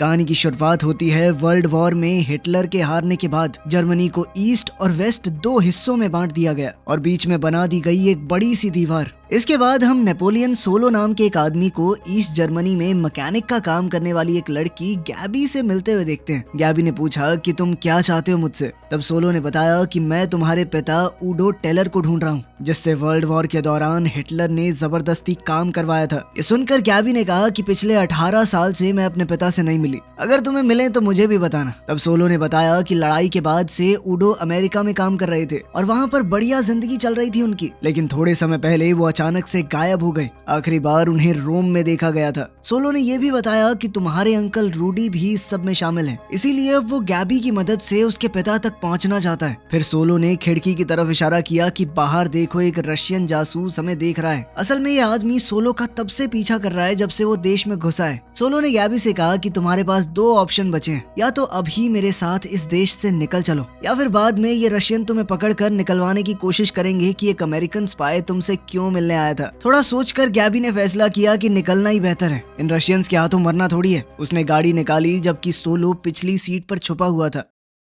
कहानी की शुरुआत होती है वर्ल्ड वॉर में हिटलर के हारने के बाद। जर्मनी को ईस्ट और वेस्ट दो हिस्सों में बांट दिया गया और बीच में बना दी गई एक बड़ी सी दीवार। इसके बाद हम नेपोलियन सोलो नाम के एक आदमी को ईस्ट जर्मनी में मैकेनिक का काम करने वाली एक लड़की गैबी से मिलते हुए देखते हैं। गैबी ने पूछा कि तुम क्या चाहते हो मुझसे। तब सोलो ने बताया कि मैं तुम्हारे पिता उडो टेलर को ढूंढ रहा हूँ, जिससे वर्ल्ड वॉर के दौरान हिटलर ने जबरदस्ती काम करवाया था। ये सुनकर गैबी ने कहा कि पिछले 18 साल से मैं अपने पिता से नहीं मिली, अगर तुम्हें मिले तो मुझे भी बताना। तब सोलो ने बताया कि लड़ाई के बाद से उडो अमेरिका में काम कर रहे थे और वहाँ पर बढ़िया जिंदगी चल रही थी उनकी, लेकिन थोड़े समय पहले वो अचानक से गायब हो गए। आखिरी बार उन्हें रोम में देखा गया था। सोलो ने यह भी बताया कि तुम्हारे अंकल रूडी भी इस सब में शामिल हैं, इसीलिए अब वो गैबी की मदद से उसके पिता तक पहुंचना चाहता है। फिर सोलो ने खिड़की की तरफ इशारा किया कि बाहर देखो, एक रशियन जासूस हमें देख रहा है। असल में ये आदमी सोलो का तब से पीछा कर रहा है जब से वो देश में घुसा है। सोलो ने गैबी से कहा कि तुम्हारे पास दो ऑप्शन बचे हैं, या तो अभी मेरे साथ इस देश से निकल चलो, या फिर बाद में ये रशियन तुम्हें पकड़कर निकलवाने की कोशिश करेंगे कि एक अमेरिकन स्पाई तुमसे क्यों मिलने आया था। थोड़ा सोचकर गैबी ने फैसला किया कि निकलना ही बेहतर है, इन रशियंस के हाथों मरना थोड़ी है। उसने गाड़ी निकाली जबकि सोलो पिछली सीट पर छुपा हुआ था।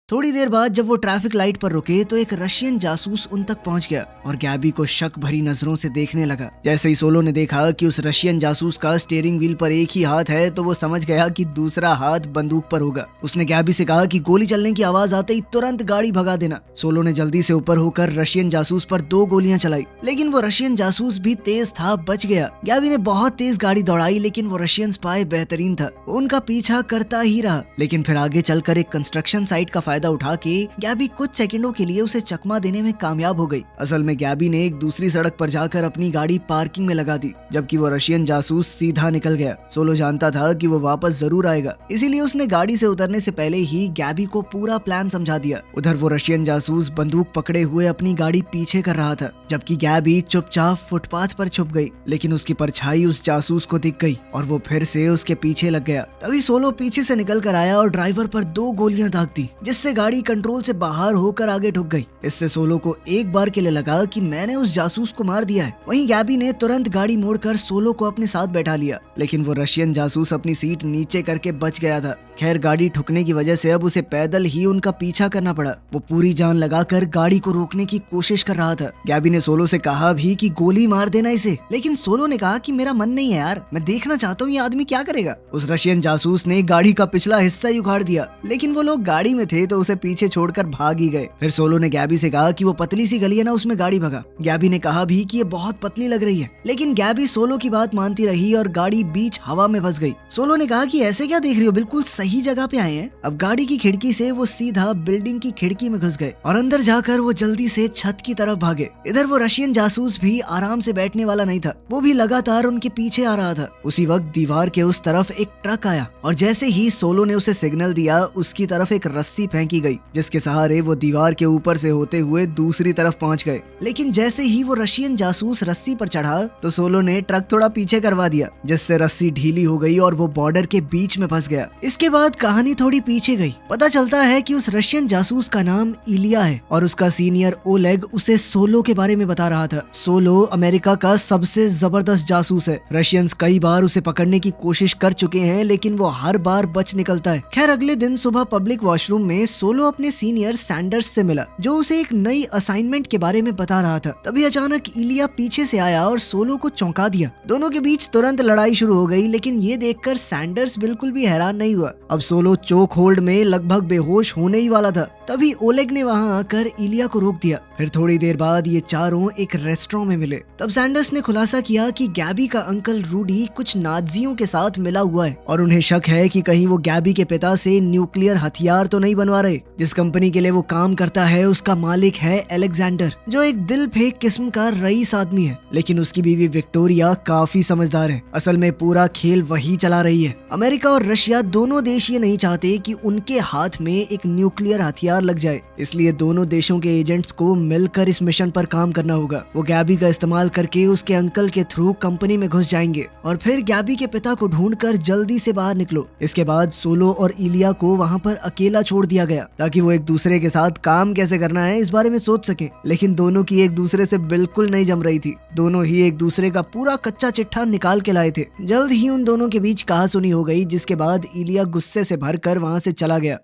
थोड़ी देर बाद जब वो ट्रैफिक लाइट पर रुके तो एक रशियन जासूस उन तक पहुंच गया और गैबी को शक भरी नजरों से देखने लगा। जैसे ही सोलो ने देखा कि उस रशियन जासूस का स्टीयरिंग व्हील पर एक ही हाथ है तो वो समझ गया कि दूसरा हाथ बंदूक पर होगा। उसने गैबी से कहा कि गोली चलने की आवाज आते ही तुरंत गाड़ी भगा देना। सोलो ने जल्दी से ऊपर होकर रशियन जासूस पर 2 गोलियां चलाई, लेकिन वो रशियन जासूस भी तेज था, बच गया। गैबी ने बहुत तेज गाड़ी दौड़ाई, लेकिन वो रशियन स्पाई बेहतरीन था, वो उनका पीछा करता ही रहा। लेकिन फिर आगे चलकर एक कंस्ट्रक्शन साइट का फायदा उठा के गैबी कुछ सेकंडों के लिए उसे चकमा देने में कामयाब हो गई। असल में गैबी ने एक दूसरी सड़क पर जाकर अपनी गाड़ी पार्किंग में लगा दी, जबकि वो रशियन जासूस सीधा निकल गया। सोलो जानता था कि वो वापस जरूर आएगा, इसीलिए उसने गाड़ी से उतरने से पहले ही गैबी को पूरा प्लान समझा दिया। उधर वो रशियन जासूस बंदूक पकड़े हुए अपनी गाड़ी पीछे कर रहा था, जबकि गैबी चुपचाप फुटपाथ पर छुप गई। लेकिन उसकी परछाई उस जासूस को दिख गई और वो फिर से उसके पीछे लग गया। तभी सोलो पीछे से निकल कर आया और ड्राइवर पर 2 गोलियां दाग दी, जिससे गाड़ी कंट्रोल से बाहर होकर आगे ठुक गई। इससे सोलो को एक बार के लिए लगा कि मैंने उस जासूस को मार दिया है। वहीं गैबी ने तुरंत गाड़ी मोड़कर सोलो को अपने साथ बैठा लिया, लेकिन वो रशियन जासूस अपनी सीट नीचे करके बच गया था। खैर, गाड़ी ठुकने की वजह से अब उसे पैदल ही उनका पीछा करना पड़ा। वो पूरी जान लगाकर गाड़ी को रोकने की कोशिश कर रहा था। गैबी ने सोलो से कहा भी कि गोली मार देना इसे, लेकिन सोलो ने कहा कि मेरा मन नहीं है यार, मैं देखना चाहता हूँ ये आदमी क्या करेगा। उस रशियन जासूस ने गाड़ी का पिछला हिस्सा ही उखाड़ दिया, लेकिन वो लोग गाड़ी में थे तो उसे पीछे छोड़कर भाग ही गए। फिर सोलो ने गैबी से कहा कि वो पतली सी गली है ना, उसमें गाड़ी भगा। गैबी ने कहा भी कि ये बहुत पतली लग रही है, लेकिन गैबी सोलो की बात मानती रही और गाड़ी बीच हवा में फंस गई। सोलो ने कहा कि ऐसे क्या देख रही हो, बिल्कुल सही जगह पे आए हैं। अब गाड़ी की खिड़की से वो सीधा बिल्डिंग की खिड़की में घुस गए और अंदर जाकर वो जल्दी से छत की तरफ भागे। इधर वो रशियन जासूस भी आराम से बैठने वाला नहीं था, वो भी लगातार उनके पीछे आ रहा था। उसी वक्त दीवार के उस तरफ एक ट्रक आया और जैसे ही सोलो ने उसे सिग्नल दिया, उसकी तरफ एक रस्सी फेंकी गई, जिसके सहारे वो दीवार के ऊपर से होते हुए दूसरी तरफ पहुंच गए। लेकिन जैसे ही वो रशियन जासूस रस्सी पर चढ़ा तो सोलो ने ट्रक थोड़ा पीछे करवा दिया, जिससे रस्सी ढीली हो गई और वो बॉर्डर के बीच में फंस गया। इसके बाद कहानी थोड़ी पीछे गई। पता चलता है कि उस रशियन जासूस का नाम इलिया है और उसका सीनियर ओलेग उसे सोलो के बारे में बता रहा था। सोलो अमेरिका का सबसे जबरदस्त जासूस है। रशियंस कई बार उसे पकड़ने की कोशिश कर चुके हैं, लेकिन वो हर बार बच निकलता है। खैर, अगले दिन सुबह पब्लिक वॉशरूम में सोलो अपने सीनियर सैंडर्स से मिला, जो उसे एक नई असाइनमेंट के बारे में बता रहा था। तभी अचानक इलिया पीछे से आया और सोलो को चौंका दिया। दोनों के बीच तुरंत लड़ाई शुरू हो गई, लेकिन ये देखकर सैंडर्स बिल्कुल भी हैरान नहीं हुआ। अब सोलो चोक होल्ड में लगभग बेहोश होने ही वाला था, तभी ओलेग ने वहां आकर इलिया को रोक दिया। फिर थोड़ी देर बाद ये चारों एक रेस्टोरेंट में मिले। तब सैंडर्स ने खुलासा किया कि गैबी का अंकल रूडी कुछ नाजियों के साथ मिला हुआ है और उन्हें शक है कि कहीं वो गैबी के पिता से न्यूक्लियर हथियार तो नहीं बनवा रहे। जिस कंपनी के लिए वो काम करता है उसका मालिक है अलेक्जेंडर, जो एक दिल फेंक किस्म का रईस आदमी है, लेकिन उसकी बीवी विक्टोरिया काफी समझदार है। असल में पूरा खेल वही चला रही है। अमेरिका और रशिया दोनों देश ये नहीं चाहते कि उनके हाथ में एक न्यूक्लियर हथियार लग जाए, इसलिए दोनों देशों के एजेंट्स को मिलकर इस मिशन पर काम करना होगा। वो गैबी का इस्तेमाल करके उसके अंकल के थ्रू कंपनी में घुस जाएंगे और फिर गैबी के पिता को ढूंढकर जल्दी से बाहर निकलो। इसके बाद सोलो और इलिया को वहाँ पर अकेला छोड़ दिया गया ताकि वो एक दूसरे के साथ काम कैसे करना है इस बारे में सोच सके। लेकिन दोनों की एक दूसरे से बिल्कुल नहीं जम रही थी। दोनों ही एक दूसरे का पूरा कच्चा चिट्ठा निकाल के लाए थे। जल्द ही उन दोनों के बीच कहासुनी हो गई, जिसके बाद इलिया गुस्से से भरकर वहाँ से चला गया।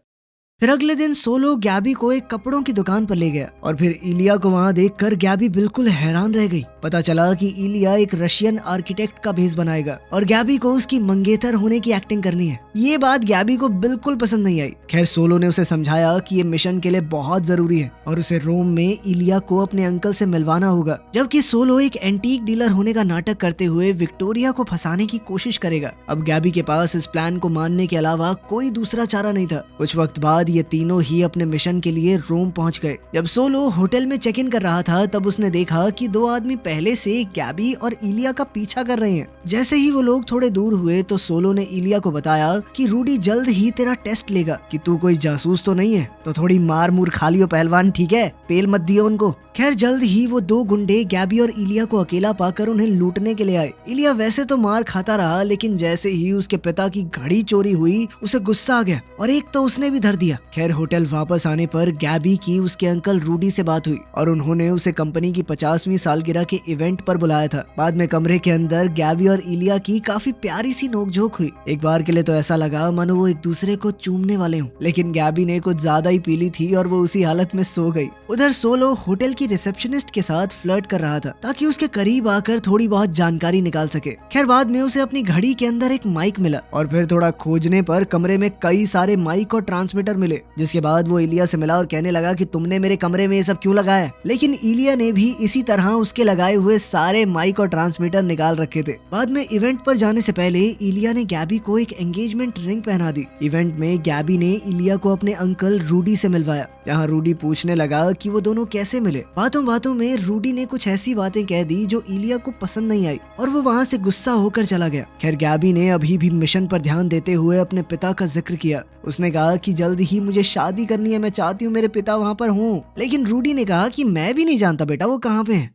फिर अगले दिन सोलो गैबी को एक कपड़ों की दुकान पर ले गया और फिर इलिया को वहाँ देखकर गैबी बिल्कुल हैरान रह गई। पता चला कि इलिया एक रशियन आर्किटेक्ट का भेष बनाएगा और गैबी को उसकी मंगेतर होने की एक्टिंग करनी है। ये बात गैबी को बिल्कुल पसंद नहीं आई। खैर सोलो ने उसे समझाया कि ये मिशन के लिए बहुत जरूरी है और उसे रोम में इलिया को अपने अंकल से मिलवाना होगा, जबकि सोलो एक एंटीक डीलर होने का नाटक करते हुए विक्टोरिया को फंसाने की कोशिश करेगा। अब गैबी के पास इस प्लान को मानने के अलावा कोई दूसरा चारा नहीं था। कुछ वक्त बाद ये तीनों ही अपने मिशन के लिए रोम पहुंच गए। जब सोलो होटल में चेक इन कर रहा था तब उसने देखा कि दो आदमी पहले से गैबी और इलिया का पीछा कर रहे हैं। जैसे ही वो लोग थोड़े दूर हुए तो सोलो ने इलिया को बताया कि रूडी जल्द ही तेरा टेस्ट लेगा कि तू कोई जासूस तो नहीं है, तो थोड़ी मार मूर खा लियो पहलवान, ठीक है, पेल मत दियो उनको। खैर जल्द ही वो दो गुंडे गैबी और इलिया को अकेला पाकर उन्हें लूटने के लिए आए। इलिया वैसे तो मार खाता रहा, लेकिन जैसे ही उसके पिता की घड़ी चोरी हुई उसे गुस्सा आ गया और एक तो उसने भी धर दिया। खैर होटल वापस आने पर गैबी की उसके अंकल रूडी से बात हुई और उन्होंने उसे कंपनी की 50वीं सालगिरह के इवेंट पर बुलाया था। बाद में कमरे के अंदर गैबी और इलिया की काफी प्यारी सी नोकझोंक हुई। एक बार के लिए तो ऐसा लगा मानो वो एक दूसरे को चूमने वाले हों, लेकिन गैबी ने कुछ ज्यादा ही पी ली थी और वो उसी हालत में सो गई। उधर सोलो होटल की रिसेप्शनिस्ट के साथ फ्लर्ट कर रहा था ताकि उसके करीब आकर थोड़ी बहुत जानकारी निकाल सके। खैर बाद में उसे अपनी घड़ी के अंदर एक माइक मिला और फिर थोड़ा खोजने पर कमरे में कई सारे माइक और ट्रांसमीटर मिले, जिसके बाद वो इलिया से मिला और कहने लगा कि तुमने मेरे कमरे में ये सब क्यों लगाया है। लेकिन इलिया ने भी इसी तरह उसके लगाए हुए सारे माइक और ट्रांसमीटर निकाल रखे थे। बाद में इवेंट पर जाने से पहले इलिया ने गैबी को एक एंगेजमेंट रिंग पहना दी। इवेंट में गैबी ने इलिया को अपने अंकल रूडी से मिलवाया, जहाँ रूडी पूछने लगा कि वो दोनों कैसे मिले। बातों बातों में रूडी ने कुछ ऐसी बातें कह दी जो इलिया को पसंद नहीं आई और वो वहाँ से गुस्सा होकर चला गया। खैर गैबी ने अभी भी मिशन पर ध्यान देते हुए अपने पिता का जिक्र किया। उसने कहा कि जल्द ही मुझे शादी करनी है, मैं चाहती हूँ मेरे पिता वहाँ पर हों। लेकिन रूडी ने कहा कि मैं भी नहीं जानता बेटा वो कहाँ पे है।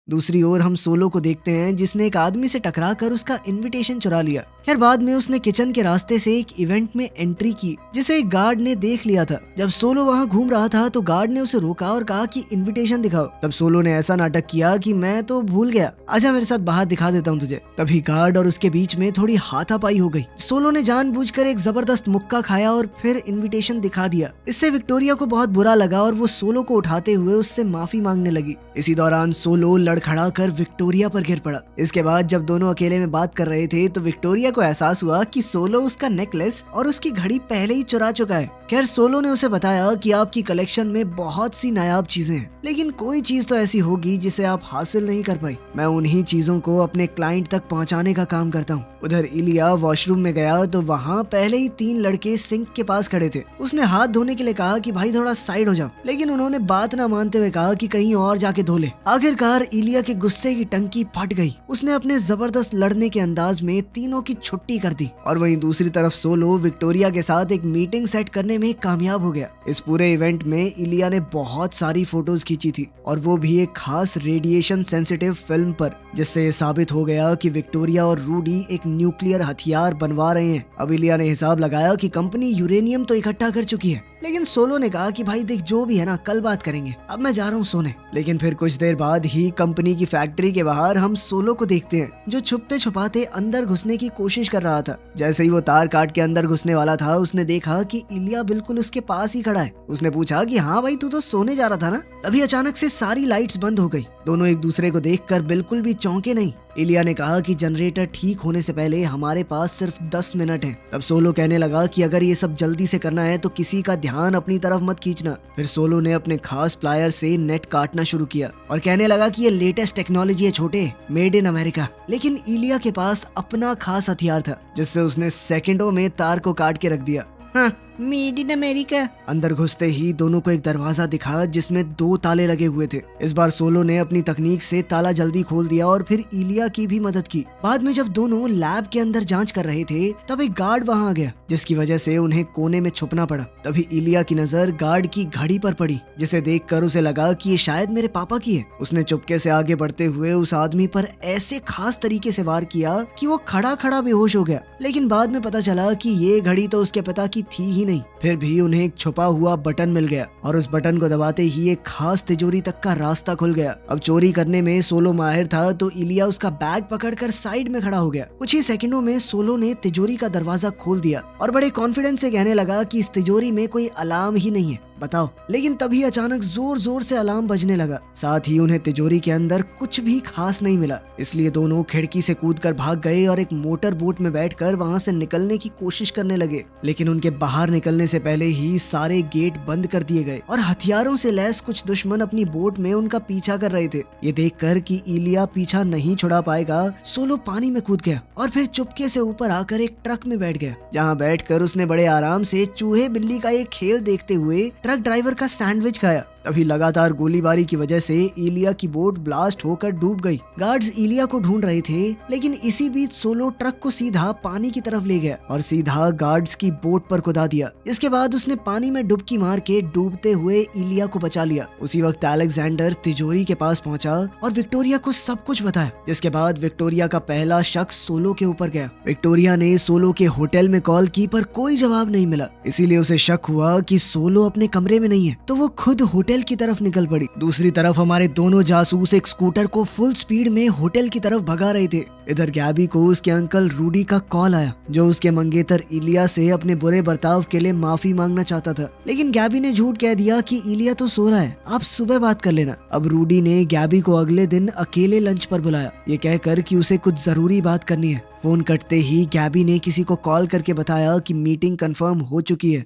दूसरी ओर हम सोलो को देखते हैं जिसने एक आदमी से टकराकर उसका इनविटेशन चुरा लिया। खैर बाद में उसने किचन के रास्ते से एक इवेंट में एंट्री की जिसे एक गार्ड ने देख लिया था। जब सोलो वहां घूम रहा था तो गार्ड ने उसे रोका और कहा कि इनविटेशन दिखाओ। तब सोलो ने ऐसा नाटक किया कि मैं तो भूल गया, आजा मेरे साथ बाहर दिखा देता हूँ तुझे। तभी गार्ड और उसके बीच में थोड़ी हाथापाई हो गई। सोलो ने जानबूझकर एक जबरदस्त मुक्का खाया और फिर इन्विटेशन दिखा दिया। इससे विक्टोरिया को बहुत बुरा लगा और वो सोलो को उठाते हुए उससे माफी मांगने लगी। इसी दौरान सोलो लड़खड़ा कर विक्टोरिया पर गिर पड़ा। इसके बाद जब दोनों अकेले में बात कर रहे थे तो विक्टोरिया को एहसास हुआ कि सोलो उसका नेकलेस और उसकी घड़ी पहले ही चुरा चुका है। खैर सोलो ने उसे बताया कि आपकी कलेक्शन में बहुत सी नायाब चीजें हैं, लेकिन कोई चीज तो ऐसी होगी जिसे आप हासिल नहीं कर पाई। मैं उन्हीं चीजों को अपने क्लाइंट तक पहुंचाने का काम करता हूँ। उधर इलिया वॉशरूम में गया तो वहाँ पहले ही 3 लड़के सिंक के पास खड़े थे। उसने हाथ धोने के लिए कहा कि भाई थोड़ा साइड हो जाओ, लेकिन उन्होंने बात ना मानते हुए कहा कि कहीं और जाके धो ले। आखिरकार इलिया के गुस्से की टंकी फट गई। उसने अपने जबरदस्त लड़ने के अंदाज में तीनों की छुट्टी कर दी और वहीं दूसरी तरफ सोलो विक्टोरिया के साथ एक मीटिंग सेट करने में कामयाब हो गया। इस पूरे इवेंट में इलिया ने बहुत सारी फोटोज खींची थी और वो भी एक खास रेडिएशन सेंसिटिव फिल्म पर, जिससे ये साबित हो गया कि विक्टोरिया और रूडी एक न्यूक्लियर हथियार बनवा रहे हैं। अब इलिया ने हिसाब लगाया कि कंपनी यूरेनियम तो इकट्ठा कर चुकी है, लेकिन सोलो ने कहा कि भाई देख जो भी है ना कल बात करेंगे, अब मैं जा रहा हूँ सोने। लेकिन फिर कुछ देर बाद ही कंपनी की फैक्ट्री के बाहर हम सोलो को देखते हैं जो छुपते छुपाते अंदर घुसने की कोशिश कर रहा था। जैसे ही वो तार काट के अंदर घुसने वाला था उसने देखा कि इलिया बिल्कुल उसके पास ही खड़ा है। उसने पूछा कि हाँ भाई तू तो सोने जा रहा था ना। तभी अचानक से सारी लाइट्स बंद हो गई। दोनों एक दूसरे को देखकर बिल्कुल भी चौंके नहीं। इलिया ने कहा कि जनरेटर ठीक होने से पहले हमारे पास सिर्फ 10 मिनट हैं। तब सोलो कहने लगा कि अगर ये सब जल्दी से करना है तो किसी का ध्यान अपनी तरफ मत खींचना। फिर सोलो ने अपने खास प्लायर से नेट काटना शुरू किया और कहने लगा कि ये लेटेस्ट टेक्नोलॉजी है छोटे, मेड इन अमेरिका। लेकिन इलिया के पास अपना खास हथियार था जिससे उसने सेकंडों में तार को काट के रख दिया। हाँ, मेड इन अमेरिका। अंदर घुसते ही दोनों को एक दरवाजा दिखा जिसमें 2 ताले लगे हुए थे। इस बार सोलो ने अपनी तकनीक से ताला जल्दी खोल दिया और फिर इलिया की भी मदद की। बाद में जब दोनों लैब के अंदर जांच कर रहे थे तब एक गार्ड वहां आ गया, जिसकी वजह से उन्हें कोने में छुपना पड़ा। तभी इलिया की नजर गार्ड की घड़ी पर पड़ी, जिसे देखकर उसे लगा कि ये शायद मेरे पापा की है। उसने चुपके से आगे बढ़ते हुए उस आदमी पर ऐसे खास तरीके से वार किया कि वो खड़ा खड़ा बेहोश हो गया। लेकिन बाद में पता चला कि ये घड़ी तो उसके पिता की थी ही नहीं। फिर भी उन्हें एक छुपा हुआ बटन मिल गया और उस बटन को दबाते ही एक खास तिजोरी तक का रास्ता खुल गया। अब चोरी करने में सोलो माहिर था तो इलिया उसका बैग पकड़कर साइड में खड़ा हो गया। कुछ ही सेकंडों में सोलो ने तिजोरी का दरवाजा खोल दिया और बड़े कॉन्फिडेंस से कहने लगा कि इस तिजोरी में कोई अलार्म ही नहीं है, बताओ। लेकिन तभी अचानक जोर जोर से अलार्म बजने लगा। साथ ही उन्हें तिजोरी के अंदर कुछ भी खास नहीं मिला, इसलिए दोनों खिड़की से कूदकर भाग गए और एक मोटर बोट में बैठकर वहां से निकलने की कोशिश करने लगे। लेकिन उनके बाहर निकलने से पहले ही सारे गेट बंद कर दिए गए और हथियारों से लैस कुछ दुश्मन अपनी बोट में उनका पीछा कर रहे थे। ये देखकर कि इलिया पीछा नहीं छुड़ा पाएगा, सोलो पानी में कूद गया और फिर चुपके से ऊपर आकर एक ट्रक में बैठ गया, जहाँ बैठकर उसने बड़े आराम से चूहे बिल्ली का एक खेल देखते हुए ट्रक ड्राइवर का सैंडविच खाया। तभी लगातार गोलीबारी की वजह से इलिया की बोट ब्लास्ट होकर डूब गई। गार्ड्स इलिया को ढूंढ रहे थे, लेकिन इसी बीच सोलो ट्रक को सीधा पानी की तरफ ले गया और सीधा गार्ड्स की बोट पर कुदा दिया। इसके बाद उसने पानी में डुबकी मार के डूबते हुए इलिया को बचा लिया। उसी वक्त अलेक्जेंडर तिजोरी के पास पहुंचा और विक्टोरिया को सब कुछ बताया, जिसके बाद विक्टोरिया का पहला शक सोलो के ऊपर गया। विक्टोरिया ने सोलो के होटल में कॉल की पर कोई जवाब नहीं मिला, इसीलिए उसे शक हुआ कि सोलो अपने कमरे में नहीं है, तो वो खुद होटल की तरफ निकल पड़ी। दूसरी तरफ हमारे दोनों जासूस एक स्कूटर को फुल स्पीड में होटल की तरफ भगा रहे थे। इधर गैबी को उसके अंकल रूडी का कॉल आया, जो उसके मंगेतर इलिया से अपने बुरे बर्ताव के लिए माफी मांगना चाहता था। लेकिन गैबी ने झूठ कह दिया कि इलिया तो सो रहा है, आप सुबह बात कर लेना। अब रूडी ने गैबी को अगले दिन अकेले लंच पर बुलाया, ये कहकर कि उसे कुछ जरूरी बात करनी है। फोन कटते ही गैबी ने किसी को कॉल करके बताया कि मीटिंग कंफर्म हो चुकी है।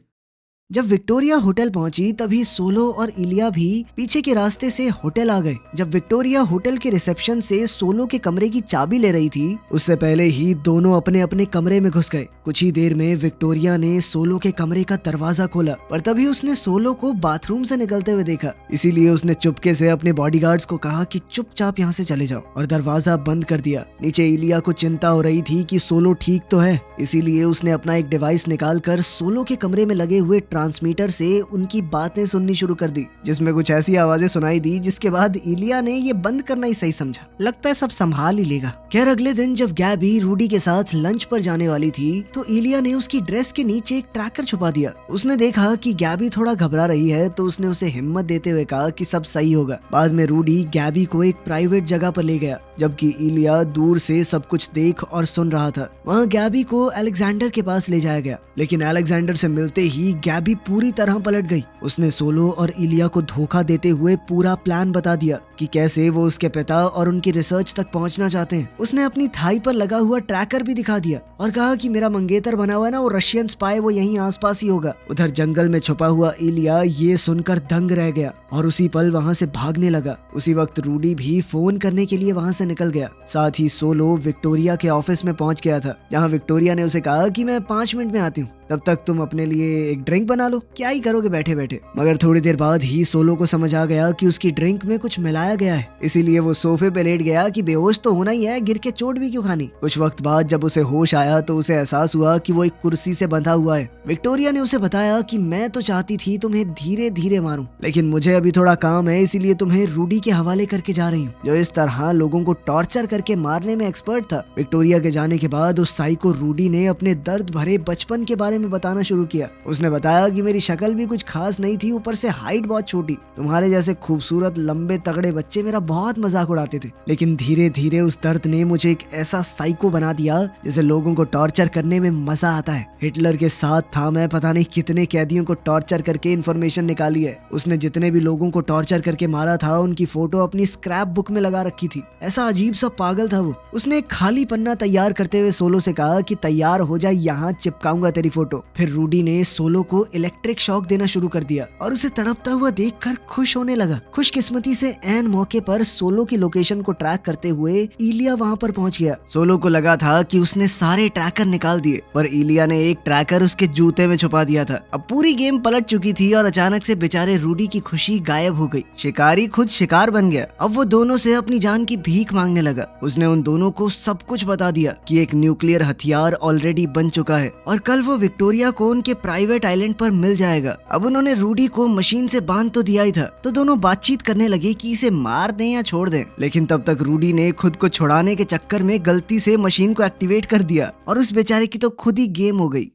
जब विक्टोरिया होटल पहुंची तभी सोलो और इलिया भी पीछे के रास्ते से होटल आ गए। जब विक्टोरिया होटल के रिसेप्शन से सोलो के कमरे की चाबी ले रही थी, उससे पहले ही दोनों अपने अपने कमरे में घुस गए। कुछ ही देर में विक्टोरिया ने सोलो के कमरे का दरवाजा खोला, पर तभी उसने सोलो को बाथरूम से निकलते हुए देखा। इसीलिए उसने चुपके से अपने बॉडीगार्ड्स को कहा कि चुपचाप यहाँ से चले जाओ और दरवाजा बंद कर दिया। नीचे इलिया को चिंता हो रही थी कि सोलो ठीक तो है, इसीलिए उसने अपना एक डिवाइस निकालकर सोलो के कमरे में लगे हुए ट्रांसमीटर से उनकी बातें सुननी शुरू कर दी, जिसमें कुछ ऐसी आवाजें सुनाई दी जिसके बाद इलिया ने ये बंद करना ही सही समझा। लगता है सब संभाल ही लेगा। खैर अगले दिन जब गैबी रूडी के साथ लंच पर जाने वाली थी तो इलिया ने उसकी ड्रेस के नीचे एक ट्रैकर छुपा दिया। उसने देखा कि गैबी थोड़ा घबरा रही है तो उसने उसे हिम्मत देते हुए कहा कि सब सही होगा। बाद में रूडी गैबी को एक प्राइवेट जगह पर ले गया, जबकि इलिया दूर से सब कुछ देख और सुन रहा था। वहाँ गैबी को अलेक्जेंडर के पास ले जाया गया, लेकिन अलेक्जेंडर से मिलते ही गैबी पूरी तरह पलट गई। उसने सोलो और इलिया को धोखा देते हुए पूरा प्लान बता दिया कि कैसे वो उसके पिता और उनकी रिसर्च तक पहुंचना चाहते हैं। उसने अपनी थाई पर लगा हुआ ट्रैकर भी दिखा दिया और कहा कि मेरा मंगेतर बना हुआ ना वो रशियन स्पाई, वो यहीं आसपास ही होगा। उधर जंगल में छुपा हुआ इलिया ये सुनकर दंग रह गया और उसी पल वहाँ से भागने लगा। उसी वक्त रूडी भी फोन करने के लिए वहाँ से निकल गया। साथ ही सोलो विक्टोरिया के ऑफिस में पहुंच गया था, जहाँ विक्टोरिया ने उसे कहा कि मैं 5 मिनट में आती हूँ, तब तक तुम अपने लिए एक ड्रिंक बना लो, क्या ही करोगे बैठे बैठे। मगर थोड़ी देर बाद ही सोलो को समझ आ गया कि उसकी ड्रिंक में कुछ मिलाया गया है, इसीलिए वो सोफे पे लेट गया कि बेहोश तो होना ही है, गिर के चोट भी क्यों खानी। कुछ वक्त बाद जब उसे होश आया तो उसे एहसास हुआ कि वो एक कुर्सी से बंधा हुआ है। विक्टोरिया ने उसे बताया कि मैं तो चाहती थी तुम्हें धीरे धीरे मारूं, लेकिन मुझे अभी थोड़ा काम है, इसीलिए तुम्हें रूडी के हवाले करके जा रही हूँ, जो इस तरह लोगों को टॉर्चर करके मारने में एक्सपर्ट था। विक्टोरिया के जाने के बाद उस साइको रूडी ने अपने दर्द भरे बचपन के बारे में बताना शुरू किया। उसने बताया कि मेरी शक्ल भी कुछ खास नहीं थी, ऊपर से हाइट बहुत छोटी, तुम्हारे जैसे खूबसूरत लंबे तगड़े बच्चे मेरा बहुत मजाक उड़ाते थे। लेकिन धीरे धीरे उस दर्द ने मुझे एक ऐसा साइको बना दिया जिसे लोगों को टॉर्चर करने में मजा आता है। हिटलर के साथ था मैं, पता नहीं कितने कैदियों को टॉर्चर करके इन्फॉर्मेशन निकाली है। उसने जितने भी लोगों को टॉर्चर करके मारा था उनकी फोटो अपनी स्क्रैप बुक में लगा रखी थी। ऐसा अजीब सा पागल था वो। उसने एक खाली पन्ना तैयार करते हुए सोलो से कहा कि तैयार हो जा, यहाँ चिपकाऊंगा तेरी फोटो। फिर रूडी ने सोलो को इलेक्ट्रिक शॉक देना शुरू कर दिया और उसे तड़पता हुआ देखकर खुश होने लगा। खुशकिस्मती से ऐन मौके पर सोलो की लोकेशन को ट्रैक करते हुए इलिया वहाँ पर पहुँच गया। सोलो को लगा था कि उसने सारे ट्रैकर निकाल दिए, पर इलिया ने एक ट्रैकर उसके जूते में छुपा दिया था। अब पूरी गेम पलट चुकी थी और अचानक से बेचारे रूडी की खुशी गायब हो गई। शिकारी खुद शिकार बन गया। अब वो दोनों से अपनी जान की भीख मांगने लगा। उसने उन दोनों को सब कुछ बता दिया कि एक न्यूक्लियर हथियार ऑलरेडी बन चुका है और कल वो विक्टोरिया को उनके प्राइवेट आइलैंड पर मिल जाएगा। अब उन्होंने रूडी को मशीन से बांध तो दिया ही था, तो दोनों बातचीत करने लगे कि इसे मार दें या छोड़ दें। लेकिन तब तक रूडी ने खुद को छुड़ाने के चक्कर में गलती से मशीन को एक्टिवेट कर दिया और उस बेचारे की तो खुद ही गेम हो गई।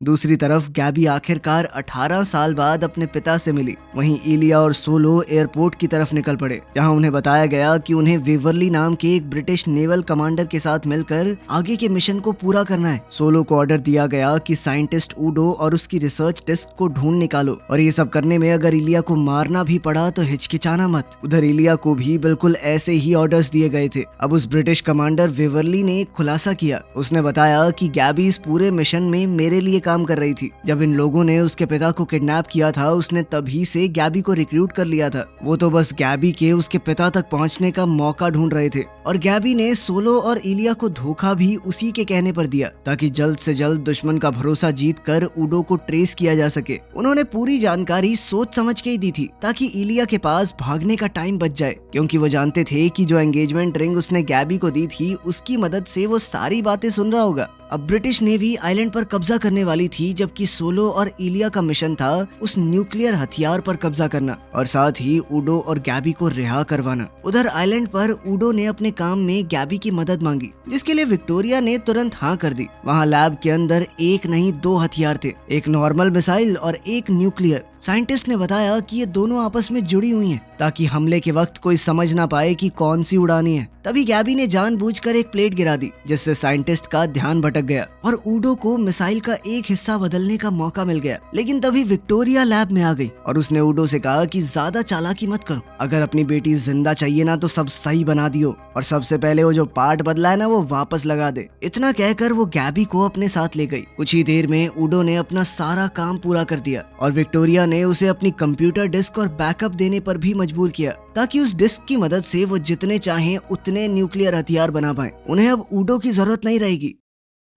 दूसरी तरफ गैबी आखिरकार 18 साल बाद अपने पिता से मिली। वहीं इलिया और सोलो एयरपोर्ट की तरफ निकल पड़े, जहां उन्हें बताया गया कि उन्हें वेवरली नाम के एक ब्रिटिश नेवल कमांडर के साथ मिलकर आगे के मिशन को पूरा करना है। सोलो को ऑर्डर दिया गया कि साइंटिस्ट उडो और उसकी रिसर्च डिस्क को ढूंढ निकालो, और ये सब करने में अगर इलिया को मारना भी पड़ा तो हिचकिचाना मत। उधर इलिया को भी बिल्कुल ऐसे ही ऑर्डर्स दिए गए थे। अब उस ब्रिटिश कमांडर वेवरली ने एक खुलासा किया। उसने बताया कि गैबी इस पूरे मिशन में मेरे लिए काम कर रही थी। जब इन लोगों ने उसके पिता को किडनैप किया था, उसने तभी से गैबी को रिक्रूट कर लिया था। वो तो बस गैबी के उसके पिता तक पहुंचने का मौका ढूंढ रहे थे, और गैबी ने सोलो और इलिया को धोखा भी उसी के कहने पर दिया ताकि जल्द से जल्द दुश्मन का भरोसा जीत कर उडो को ट्रेस किया जा सके। उन्होंने पूरी जानकारी सोच समझ के ही दी थी ताकि इलिया के पास भागने का टाइम बच जाए, क्योंकि वो जानते थे कि जो एंगेजमेंट रिंग उसने गैबी को दी थी उसकी मदद से वो सारी बातें सुन रहा होगा। अब ब्रिटिश नेवी आइलैंड पर कब्जा करने वाली थी, जबकि सोलो और इलिया का मिशन था उस न्यूक्लियर हथियार पर कब्जा करना और साथ ही उडो और गैबी को रिहा करवाना। उधर आइलैंड पर उडो ने अपने काम में गैबी की मदद मांगी, जिसके लिए विक्टोरिया ने तुरंत हाँ कर दी। वहाँ लैब के अंदर एक नहीं 2 हथियार थे, एक नॉर्मल मिसाइल और एक न्यूक्लियर। साइंटिस्ट ने बताया कि ये दोनों आपस में जुड़ी हुई हैं ताकि हमले के वक्त कोई समझ ना पाए कि कौन सी उड़ानी है। तभी गैबी ने जानबूझकर एक प्लेट गिरा दी, जिससे साइंटिस्ट का ध्यान भटक गया और उडो को मिसाइल का एक हिस्सा बदलने का मौका मिल गया। लेकिन तभी विक्टोरिया लैब में आ गई और उसने उडो से कहा कि ज्यादा चालाकी मत करो, अगर अपनी बेटी जिंदा चाहिए ना तो सब सही बना दियो, और सबसे पहले वो जो पार्ट बदला है ना वो वापस लगा दे। इतना कहकर वो गैबी को अपने साथ ले गई। कुछ ही देर में उडो ने अपना सारा काम पूरा कर दिया और विक्टोरिया ने उसे अपनी कंप्यूटर डिस्क और बैकअप देने पर भी मजबूर किया ताकि उस डिस्क की मदद से वो जितने चाहें उतने न्यूक्लियर हथियार बना पाएं। उन्हें अब उडो की जरूरत नहीं रहेगी।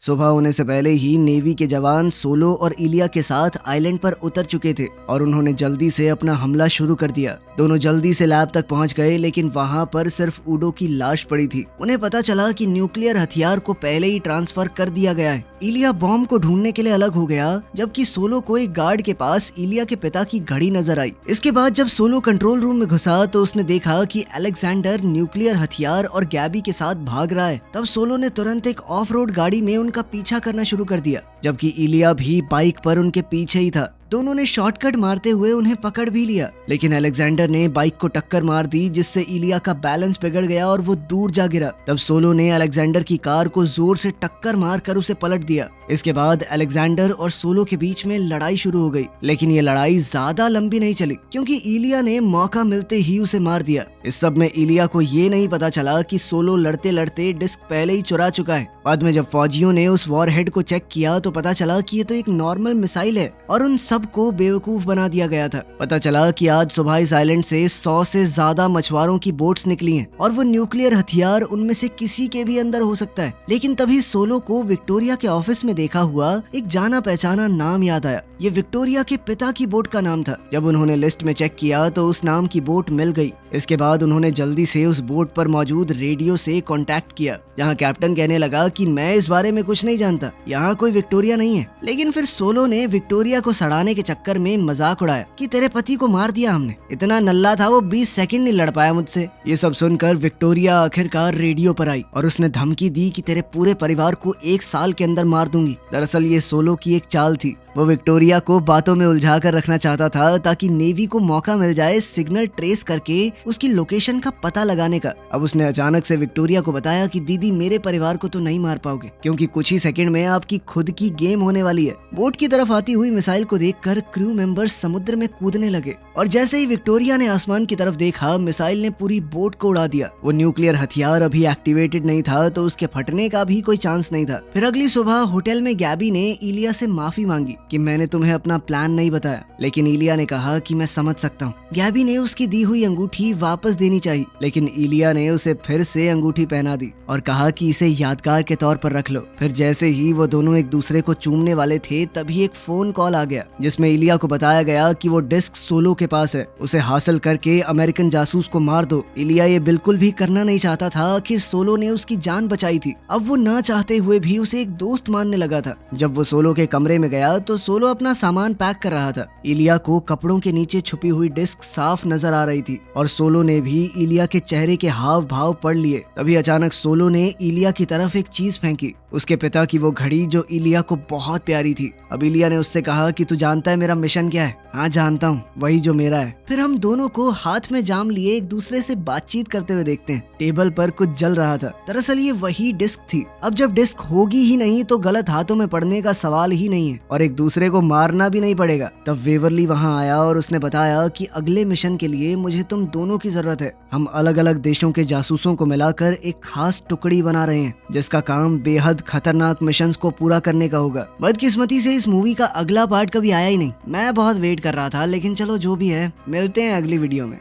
सुबह होने से पहले ही नेवी के जवान सोलो और इलिया के साथ आइलैंड पर उतर चुके थे और उन्होंने जल्दी से अपना हमला शुरू कर दिया। दोनों जल्दी से लैब तक पहुंच गए, लेकिन वहां पर सिर्फ उडो की लाश पड़ी थी। उन्हें पता चला कि न्यूक्लियर हथियार को पहले ही ट्रांसफर कर दिया गया है। इलिया बॉम्ब को ढूंढने के लिए अलग हो गया, जबकि सोलो को एक गार्ड के पास इलिया के पिता की घड़ी नजर आई। इसके बाद जब सोलो कंट्रोल रूम में घुसा तो उसने देखा कि अलेक्जेंडर न्यूक्लियर हथियार और गैबी के साथ भाग रहा है। तब सोलो ने तुरंत एक ऑफ रोड गाड़ी में उनका पीछा करना शुरू कर दिया, जबकि इलिया भी बाइक पर उनके पीछे ही था। दोनों ने शॉर्टकट मारते हुए उन्हें पकड़ भी लिया, लेकिन अलेक्जेंडर ने बाइक को टक्कर मार दी, जिससे इलिया का बैलेंस बिगड़ गया और वो दूर जा गिरा। तब सोलो ने अलेक्जेंडर की कार को जोर से टक्कर मारकर उसे पलट दिया। इसके बाद अलेक्जेंडर और सोलो के बीच में लड़ाई शुरू हो गई, लेकिन ये लड़ाई ज्यादा लंबी नहीं चली क्योंकि इलिया ने मौका मिलते ही उसे मार दिया। इस सब में इलिया को ये नहीं पता चला कि सोलो लड़ते लड़ते डिस्क पहले ही चुरा चुका है। बाद में जब फौजियों ने उस वॉरहेड को चेक किया तो पता चला कि ये तो एक नॉर्मल मिसाइल है और उन सबको बेवकूफ बना दिया गया था। पता चला कि आज सुबह इस आइलैंड से 100 से ज्यादा मछुआरों की बोट्स निकली हैं और वो न्यूक्लियर हथियार उनमें से किसी के भी अंदर हो सकता है। लेकिन तभी सोलो को विक्टोरिया के ऑफिस में देखा हुआ एक जाना पहचाना नाम याद आया। ये विक्टोरिया के पिता की बोट का नाम था। जब उन्होंने लिस्ट में चेक किया तो उस नाम की बोट मिल गई। इसके बाद उन्होंने जल्दी से उस बोट पर मौजूद रेडियो से कांटेक्ट किया, जहां कैप्टन कहने लगा कि मैं इस बारे में कुछ नहीं जानता, यहाँ कोई विक्टोरिया नहीं है। लेकिन फिर सोलो ने विक्टोरिया को सड़ाने के चक्कर में मजाक उड़ाया कि तेरे पति को मार दिया हमने, इतना नल्ला था वो 20 सेकंड नहीं लड़ पाया मुझसे। ये सब सुनकर विक्टोरिया आखिरकार रेडियो पर आई और उसने धमकी दी कि तेरे पूरे परिवार को 1 साल के अंदर मार दूंगी। दरअसल ये सोलो की एक चाल थी। वो विक्टोरिया को बातों में उलझा कर रखना चाहता था ताकि नेवी को मौका मिल जाए सिग्नल ट्रेस करके उसकी लोकेशन का पता लगाने का। अब उसने अचानक से विक्टोरिया को बताया कि दीदी मेरे परिवार को तो नहीं मार पाओगे क्योंकि कुछ ही सेकंड में आपकी खुद की गेम होने वाली है। बोट की तरफ आती हुई मिसाइल को देखकर क्रू मेंबर्स समुद्र में कूदने लगे और जैसे ही विक्टोरिया ने आसमान की तरफ देखा, मिसाइल ने पूरी बोट को उड़ा दिया। वो न्यूक्लियर हथियार अभी एक्टिवेटेड नहीं था, तो उसके फटने का भी कोई चांस नहीं था। फिर अगली सुबह होटल में गैबी ने इलिया से माफी मांगी कि मैंने तुम्हें अपना प्लान नहीं बताया, लेकिन इलिया ने कहा कि मैं समझ सकता हूँ। गैबी ने उसकी दी हुई अंगूठी वापस देनी चाहिए, लेकिन इलिया ने उसे फिर से अंगूठी पहना दी और कहा कि इसे यादगार के तौर पर रख लो। फिर जैसे ही वो दोनों एक दूसरे को चूमने वाले थे, तभी एक फोन कॉल आ गया जिसमें इलिया को बताया गया कि वो डिस्क सोलो के पास है, उसे हासिल करके अमेरिकन जासूस को मार दो। इलिया ये बिल्कुल भी करना नहीं चाहता था, आखिर सोलो ने उसकी जान बचाई थी। अब वो ना चाहते हुए भी उसे एक दोस्त मानने लगा था। जब वो सोलो के कमरे में गया तो सोलो अपना सामान पैक कर रहा था। इलिया को कपड़ों के नीचे छुपी हुई डिस्क साफ नजर आ रही थी और सोलो ने भी इलिया के चेहरे के हाव भाव पढ़ लिए। तभी अचानक सोलो ने इलिया की तरफ एक चीज फेंकी, उसके पिता की वो घड़ी जो इलिया को बहुत प्यारी थी। अब इलिया ने उससे कहा कि तू जानता है मेरा मिशन क्या है? हाँ जानता हूँ, वही जो मेरा है। फिर हम दोनों को हाथ में जाम लिए एक दूसरे से बातचीत करते हुए देखते हैं। टेबल पर कुछ जल रहा था, दरअसल ये वही डिस्क थी। अब जब डिस्क होगी ही नहीं तो गलत हाथों में पड़ने का सवाल ही नहीं है और एक दूसरे को मारना भी नहीं पड़ेगा। तब वेवरली वहाँ आया और उसने बताया कि अगले मिशन के लिए मुझे तुम दोनों की जरूरत है। हम अलग अलग देशों के जासूसों को मिलाकर एक खास टुकड़ी बना रहे हैं जिसका काम बेहद खतरनाक मिशंस को पूरा करने का होगा। बदकिस्मती से इस मूवी का अगला पार्ट कभी आया ही नहीं। मैं बहुत वेट कर रहा था, लेकिन चलो जो भी है, मिलते हैं अगली वीडियो में।